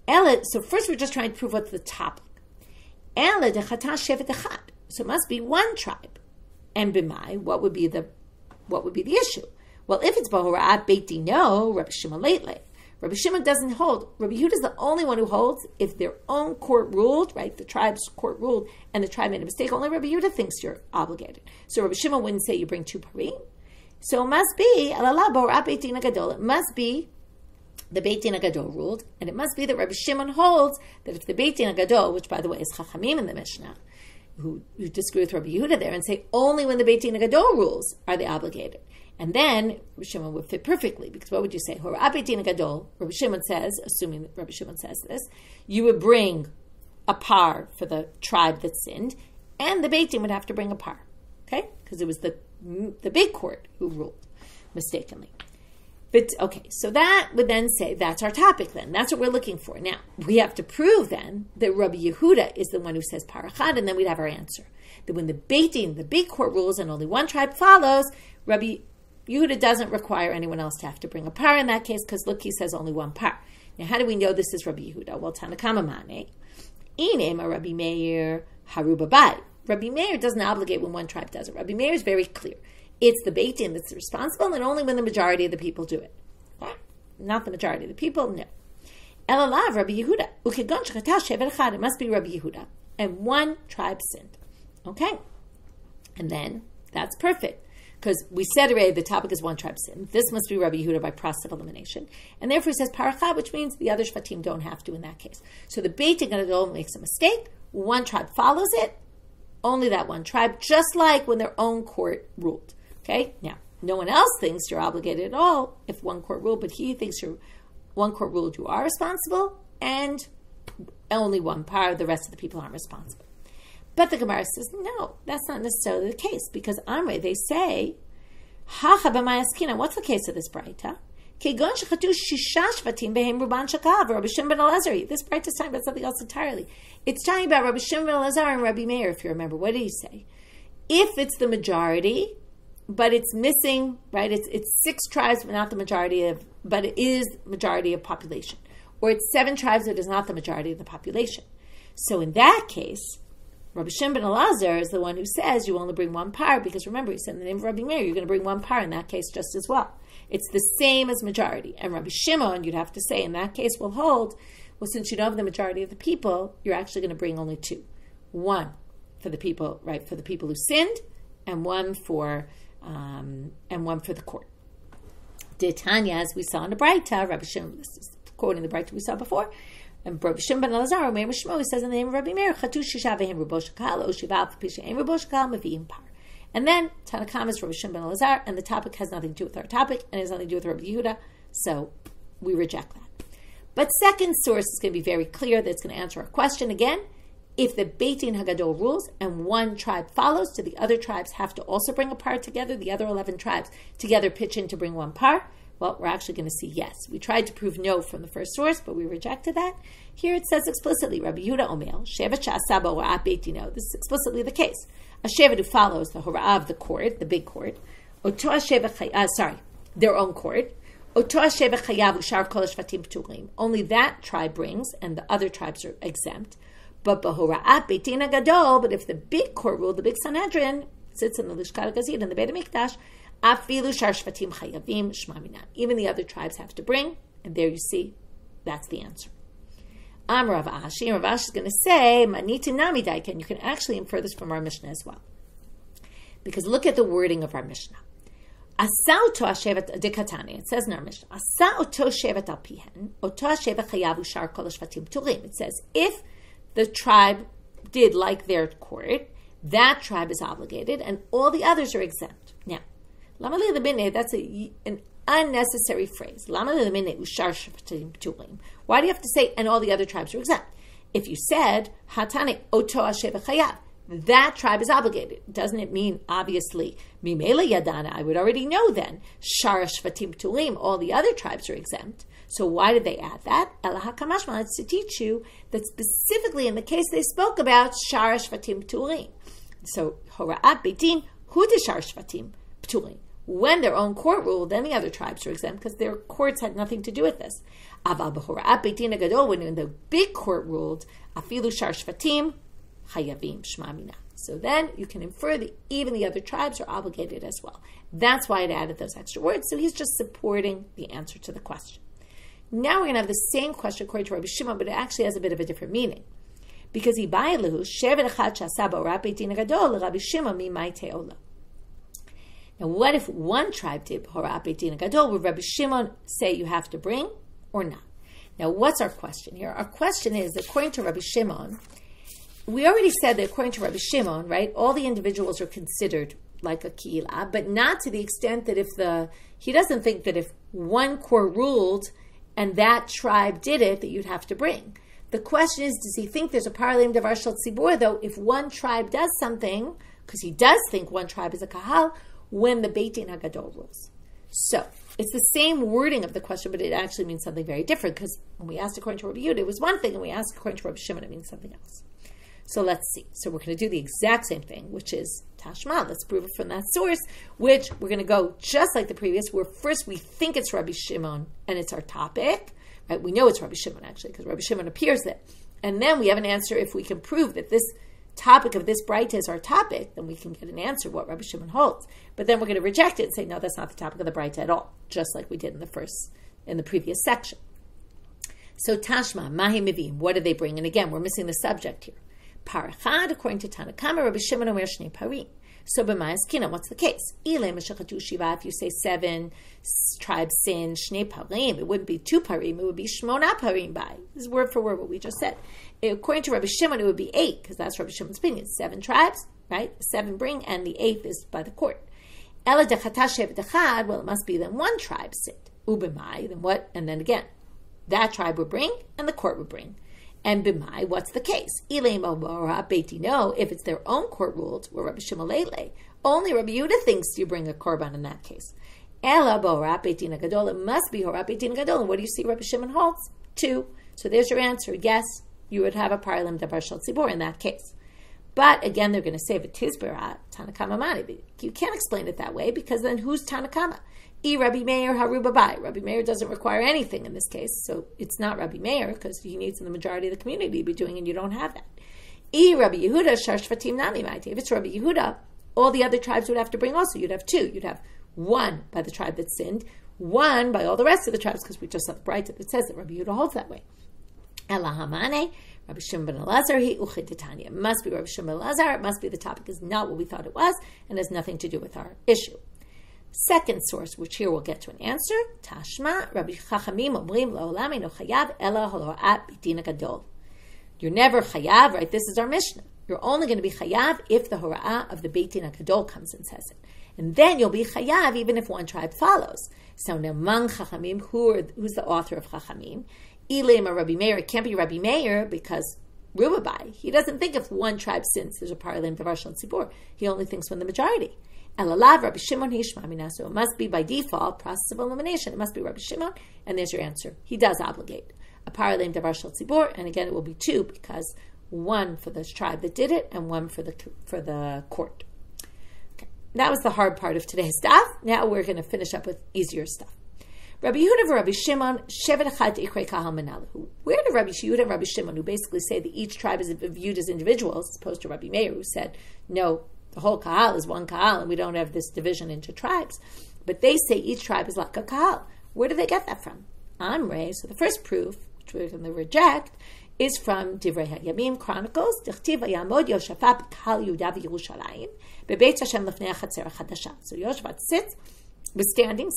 So first we're just trying to prove what's the topic. Ela dechata shevet echad. So it must be 1 tribe. And b'mai, what would be the issue? Well, if it's Horayot Beit Din, no, Rabbi Shimon lately. Rabbi Shimon doesn't hold. Rabbi Yehuda is the only one who holds if their own court ruled, right? The tribe's court ruled, and the tribe made a mistake. Only Rabbi Yehuda thinks you're obligated. So Rabbi Shimon wouldn't say you bring 2 parim. So it must be Horayot Beit Din haGadol. It must be the Beit Din haGadol ruled, and it must be that Rabbi Shimon holds that if the Beit Din haGadol, which by the way is Chachamim in the Mishnah, who disagree with Rabbi Yehuda there and say only when the Beit Din haGadol rules are they obligated. And then Rabbi Shimon would fit perfectly, because what would you say? Horayot Beit Din haGadol, Rabbi Shimon says, assuming that Rabbi Shimon says this, you would bring a par for the tribe that sinned, and the Beit Din would have to bring a par, okay? Because it was the big court who ruled mistakenly. But okay, so that would then say that's our topic then. That's what we're looking for. Now, we have to prove then that Rabbi Yehuda is the one who says par echad, and then we'd have our answer. That when the Beit Din, the big court rules, and only 1 tribe follows, Rabbi Yehuda doesn't require anyone else to have to bring a par in that case, because look, he says only 1 par. Now, how do we know this is Rabbi Yehuda? Well, Tanakama mane. Inema Rabbi Meir harubabai. Rabbi Meir doesn't obligate when 1 tribe does it. Rabbi Meir is very clear. It's the Beit Din that's responsible, and only when the majority of the people do it. Not the majority of the people, no. Elalav Rabbi Yehuda. Ukegon shechata shevet echad. It must be Rabbi Yehuda. And 1 tribe sinned. Okay? And then, that's perfect. Because we said already the topic is 1 tribe sin. This must be Rabbi Yehuda by process of elimination. And therefore he says par echad, which means the other shvatim don't have to in that case. So the Beit Din haGadol makes a mistake. 1 tribe follows it. Only that 1 tribe, just like when their own court ruled. Okay? Now, no one else thinks you're obligated at all if 1 court ruled, but he thinks 1 court ruled you are responsible, and only 1 par, the rest of the people aren't responsible. But the Gemara says, no, that's not necessarily the case, because Amre, they say, what's the case of this Braita? This Braita is talking about something else entirely. It's talking about Rabbi Shimon ben Elazar and Rabbi Meir, if you remember. What did he say? If it's the majority, but it's missing, right? It's 6 tribes, but not the majority but it is majority of population. Or it's 7 tribes, but it is not the majority of the population. So in that case, Rabbi Shimon ben Elazar is the one who says you only bring 1 par, because remember, he said in the name of Rabbi Meir, you're going to bring 1 par in that case just as well. It's the same as majority. And Rabbi Shimon, you'd have to say, in that case, will hold, well, since you don't have the majority of the people, you're actually going to bring only 2. 1 for the people, right, for the people who sinned, and one for the court. Tanya, as we saw in the Braita, Rabbi Shimon, this is quoting the Braita we saw before, and Rabbi Shimon ben Elazar, Meir Shmuel, he says in the name of Rabbi Meir, Chatu shisha vehem rubo shakal, o shiva v'pisha ein rubo shakal, mevi'im par. And then Tanakam is Rabbi Shimon ben Elazar, and the topic has nothing to do with our topic, and it has nothing to do with Rabbi Yehuda, so we reject that. But second source is going to be very clear that it's going to answer our question again. If the Beit Din haGadol rules and 1 tribe follows, do the other tribes have to also bring a par together? The other 11 tribes together pitch in to bring 1 par? Well, we're actually going to see yes. We tried to prove no from the first source, but we rejected that. Here it says explicitly, Rabbi Yehuda Omer, Shevet Sha'asa B'Hora'at Beit Dino. This is explicitly the case. A Shevet who follows the Hora'ah of the court, the big court, their own court, only that tribe brings, and the other tribes are exempt. But B'Hora'at Beit Din haGadol, but if the big court rule, the big Sanhedrin, sits in the Lishkat HaGazid in the Beit HaMikdash, Afilu Shar Shvatim Chayavim Shma Mina. Even the other tribes have to bring, and there you see, that's the answer. Rav Ashi, and Rav Ashi is going to say, Maniti Nami Daiken. You can actually infer this from our Mishnah as well. Because look at the wording of our Mishnah. Asa oto hashevet dekatani. It says in our Mishnah, Asa oto shevet al pihen, oto hashevet chayavu shar kol hashvatim pturim. It says, if the tribe did like their court, that tribe is obligated, and all the others are exempt. Now, lama li lemine, that's an unnecessary phrase. Lama li lemine ushar shvatim pturim. Why do you have to say, and all the other tribes are exempt? If you said, hatane oto hashevet chayav, that tribe is obligated. Doesn't it mean, obviously, mimela yadana, I would already know then, shar shvatim pturim, all the other tribes are exempt. So why did they add that? Ela hakamashma, it's to teach you that specifically in the case they spoke about, shar shvatim pturim. So, Hora'at Beit Din, hu de shar shvatim pturim. When their own court ruled, then the other tribes are exempt because their courts had nothing to do with this. Aval b'Hora'at Beit Din haGadol, when the big court ruled, afilu shar shvatim chayavim shma mina. So then you can infer that even the other tribes are obligated as well. That's why it added those extra words. So he's just supporting the answer to the question. Now we're going to have the same question according to Rabbi Shimon, but it actually has a bit of a different meaning. Because he ba'eluhu, shevet echad sh'asa b'Hora'at Beit Din haGadol, Rabbi Shimon mimai te'ola. Now what if one tribe did Hora'at Beit Din haGadol? Would Rabbi Shimon say you have to bring or not? Now what's our question here? Our question is, according to Rabbi Shimon, we already said that according to Rabbi Shimon, right, all the individuals are considered like a keilah, but not to the extent that he doesn't think that if one court ruled and that tribe did it, that you'd have to bring. The question is, does he think there's a paralel davar shel tzibur, though, if one tribe does something, because he does think one tribe is a kahal, when the Beit Din haGadol rules. So, it's the same wording of the question, but it actually means something very different, because when we asked according to Rabbi Yehuda, it was one thing, and we asked according to Rabbi Shimon, it means something else. So let's see. So we're going to do the exact same thing, which is Tashma. Let's prove it from that source, which we're going to go just like the previous, where first we think it's Rabbi Shimon, and it's our topic. Right? We know it's Rabbi Shimon, actually, because Rabbi Shimon appears there. And then we have an answer if we can prove that this topic of this Braita is our topic, then we can get an answer what Rabbi Shimon holds. But then we're going to reject it and say, no, that's not the topic of the Braita at all, just like we did in the previous section. So Tashma, Mahi Mivim, what do they bring? And again, we're missing the subject here. Parachad, according to Tanakama, Rabbi Shimon Omer Shnei Parim. So b'mayas kina, what's the case? If you say 7 tribes sin, Shnei Parim, it wouldn't be 2 Parim, it would be Shmona Parim by. This is word for word what we just said. According to Rabbi Shimon, it would be 8, because that's Rabbi Shimon's opinion. 7 tribes, right? 7 bring, and the 8th is by the court. Ela dechata shevet echad, well, it must be then 1 tribe sinned. Ubemai, then what? And then again, that tribe would bring, and the court would bring. And b'mai, what's the case? No, if it's their own court ruled, where Rabbi Shimon Leile, only Rabbi Yehuda thinks you bring a korban in that case. Ela b'horat beit din haGadol, it must be horat beit din haGadol. And what do you see Rabbi Shimon holds? 2. So there's your answer. Yes, you would have a parlim davar shel tzibur in that case. But again, they're going to say v'tizberat Tanakama mani. You can't explain it that way because then who's Tanakama? Rabbi Meir harubabai. Rabbi Meir doesn't require anything in this case, so it's not Rabbi Meir because he needs the majority of the community to be doing, and you don't have that. Rabbi Yehuda shar shvatim nami ma'ite. If it's Rabbi Yehuda, all the other tribes would have to bring also. You'd have 2. You'd have 1 by the tribe that sinned, 1 by all the rest of the tribes, because we just have the brighter that says that Rabbi Yehuda holds that way. Elahamane, Rabbi Shimon ben Elazar, he uchiditanya. It must be Rabbi Shimon ben Elazar. It must be the topic is not what we thought it was, and has nothing to do with our issue. Second source, which here we'll get to an answer, Tashma, Rabbi Chachamim omrim la'olam eino chayav ela horat beit din haGadol. You're never chayav, right? This is our Mishnah. You're only going to be chayav if the hora'ah of the beit din haGadol comes and says it. And then you'll be chayav even if one tribe follows. So among Chachamim, who's the author of Chachamim? Ilim or Rabbi Meir, it can't be Rabbi Meir because Rubabai, he doesn't think if one tribe sins, there's a parlim davar shel tzibur. He only thinks when the majority. Elalav, Rabbi Shimon hishma mina. So it must be by default, process of elimination. It must be Rabbi Shimon, and there's your answer. He does obligate a parlim davar shel tzibur, and again it will be 2 because 1 for the tribe that did it and 1 for the court. Okay. That was the hard part of today's stuff. Now we're going to finish up with easier stuff. Rabbi Yehuda and Rabbi Shimon, shevet echad ikrei kahal menalahu. Where did Rabbi Yehuda and Rabbi Shimon, who basically say that each tribe is viewed as individuals, as opposed to Rabbi Meir, who said, no, the whole kahal is one kahal, and we don't have this division into tribes. But they say each tribe is like a kahal. Where do they get that from? Amrei, so the first proof, which we're going to reject, is from Divrei HaYamim Chronicles, Dichtiv Vayamod Yoshafat Kahal Yehuda v'Yerushalayim, Bebeit Hashem lefnei HaChatzer HaChadasha. So Yoshafat was standing,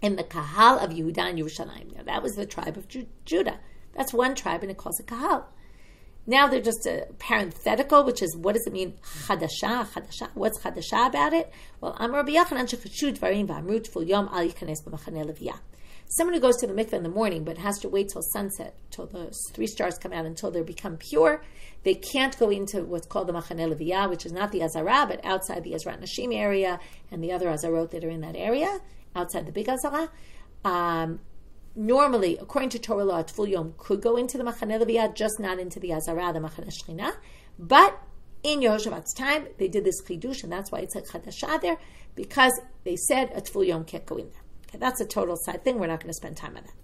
in the kahal of Yehuda and Yerushalayim. Now that was the tribe of Judah. That's one tribe, and it calls it kahal. Now they're just a parenthetical, which is, what does it mean? Chadasha. What's chadasha about it? Well, Amar Rabbi Yochanan shechashu dvarim v'amru tful yom al yikanes b'machaneh leviyah. Someone who goes to the mikveh in the morning but has to wait till sunset, till the 3 stars come out, until they become pure, they can't go into what's called the machaneh leviyah, which is not the azara, but outside the Ezrat Nashim area and the other azarot that are in that area, outside the big azara. Normally, according to Torah law, Tful Yom could go into the Machaneh Leviyah, just not into the Azara, the Machaneh Shechina. But in Yehoshavat's time, they did this chidush, and that's why it's a chadasha there, because they said a Tful Yom can't go in there. Okay, that's a total side thing. We're not going to spend time on that.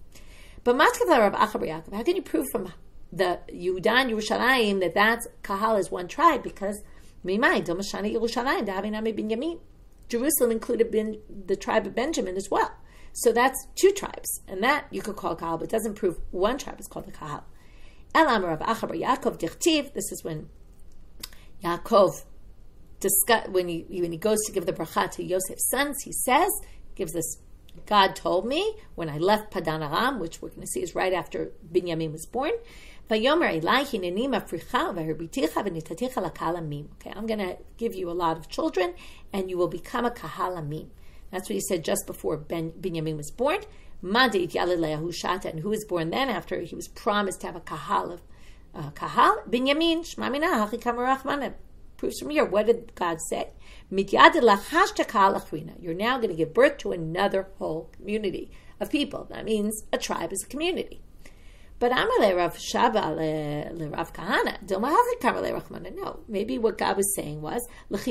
But Matkav Rav Acha bar Yaakov, how can you prove from the Yehuda and Yerushalayim that that's kahal is one tribe? Because Mimai Dil Mashana Yerushalayim Davinami Binyamin. Jerusalem included the tribe of Benjamin as well. So that's 2 tribes, and that you could call kahal, but it doesn't prove one tribe is called a kahal. Elam Rav Acha bar Yaakov dichtiv. This is when Yaakov when he goes to give the bracha to Yosef's sons. He says, gives this. God told me when I left Padan Aram, which we're going to see is right after Binyamin was born. Okay, I'm going to give you a lot of children, and you will become a kahal amim. That's what he said just before Binyamin was born. And who was born then after he was promised to have a kahal of kahal? Binyamin. Proves from here. What did God say? You're now going to give birth to another whole community of people. That means a tribe is a community. But Amale Rav Shaba le Rav Kahana. No, maybe what God was saying was once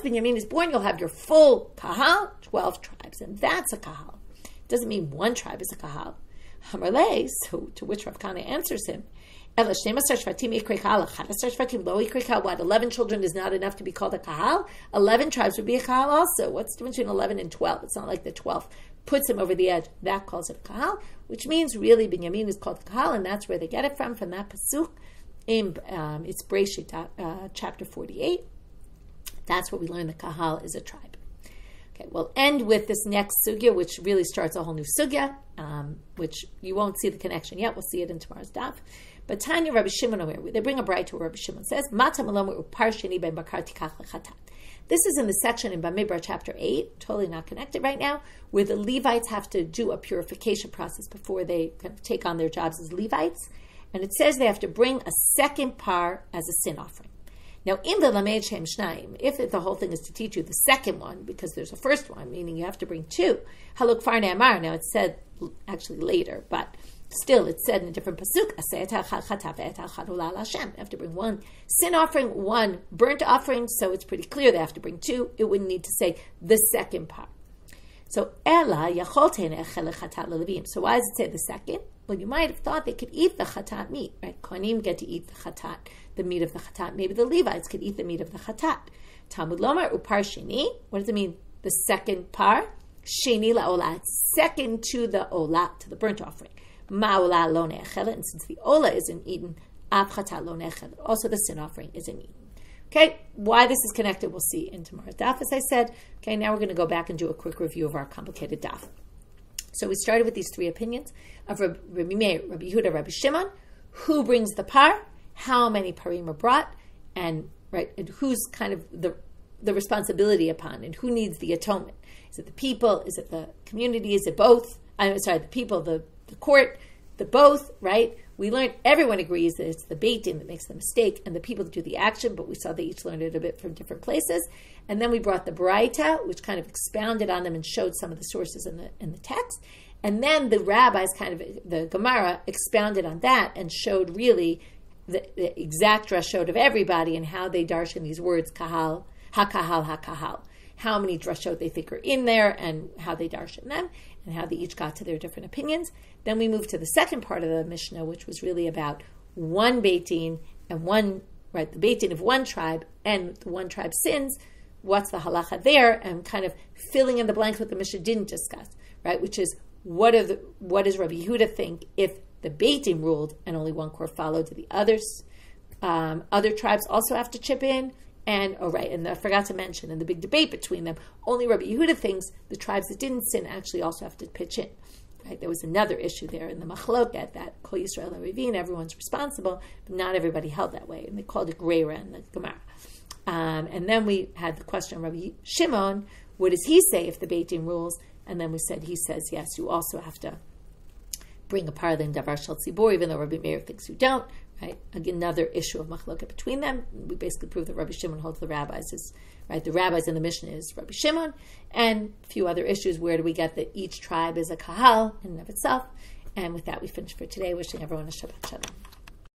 Binyamin is born, you'll have your full kahal, 12 tribes, and that's a kahal. It doesn't mean one tribe is a kahal. Amale, so to which Rav Kahana answers him, what, 11 children is not enough to be called a kahal? 11 tribes would be a kahal also. What's the difference between 11 and 12? It's not like the 12th puts him over the edge. That calls it a kahal, which means really Binyamin is called a kahal, and that's where they get it from that pasuk. It's Breshit, chapter 48. That's where we learn the kahal is a tribe. Okay, we'll end with this next sugya, which really starts a whole new sugya, which you won't see the connection yet. We'll see it in tomorrow's daf. But Tanya Rabbi Shimon Omer, they bring a bride to Rabbi Shimon says, Mata Malom Upar Sheni Ben Bakar Tikach Lechatat. This is in the section in Bamidbar chapter 8, totally not connected right now, where the Levites have to do a purification process before they kind of take on their jobs as Levites. And it says they have to bring a second par as a sin offering. Now, in the Lamed Shem Shnaim, if the whole thing is to teach you the second one, because there's a first one, meaning you have to bring two, Haluk Far Ne'amar, now it's said actually later, but still it's said in a different pasuk, you have to bring one sin offering, one burnt offering, so it's pretty clear they have to bring two. It wouldn't need to say the second part. So, so why does it say the second? Well, you might have thought they could eat the chatat meat, right? Kohanim get to eat the chatat, the meat of the chatat. Maybe the Levites could eat the meat of the chatat. Talmud Lomar upar sheni. What does it mean? The second par, sheni la'olah. It's second to the olah, to the burnt offering. Ma'olah lo ne'echelet. And since the olah isn't eaten, av chatat lo ne'echelet. Also, the sin offering isn't eaten. Okay, why this is connected, we'll see in tomorrow's daf, as I said. Okay, now we're going to go back and do a quick review of our complicated daf. So we started with these three opinions of Rabbi Meir, Rabbi Yehuda, Rabbi Shimon. Who brings the par? How many parim are brought? And and who's kind of the responsibility upon? And who needs the atonement? Is it the people? Is it the community? Is it both? I'm sorry, the people, the court, the both, right? We learned, everyone agrees that it's the Beit Din that makes the mistake and the people that do the action, but we saw they each learned it a bit from different places. And then we brought the Baraita, which kind of expounded on them and showed some of the sources in the text. And then the rabbis, the Gemara, expounded on that and showed really the exact drashot of everybody and how they darshan these words, kahal, hakahal. How many drashot they think are in there and how they darshan them and how they each got to their different opinions. Then we moved to the second part of the Mishnah, which was really about one Beit Din and the Beit Din of one tribe and the one tribe sins. What's the halacha there? And kind of filling in the blanks what the Mishnah didn't discuss, right? Which is what does Rabbi Yehuda think if the Beit Din ruled and only one court followed? Do the others, other tribes also have to chip in? And and I forgot to mention in the big debate between them, only Rabbi Yehuda thinks the tribes that didn't sin actually also have to pitch in. Right? There was another issue there in the Machloket that Kol Yisrael Arivin, everyone's responsible, but not everybody held that way, and they called it Greira in the Gemara. And then we had the question of Rabbi Shimon, what does he say if the Beit Din rules? And then we said, he says, yes, you also have to bring a parlin davar shel tzibur, even though Rabbi Meir thinks you don't. Right? Again, another issue of machloket between them. We basically proved that Rabbi Shimon holds the rabbis is right. The rabbis in the Mishnah is Rabbi Shimon, and a few other issues. Where do we get that each tribe is a kahal in and of itself? And with that, we finish for today. Wishing everyone a Shabbat Shalom.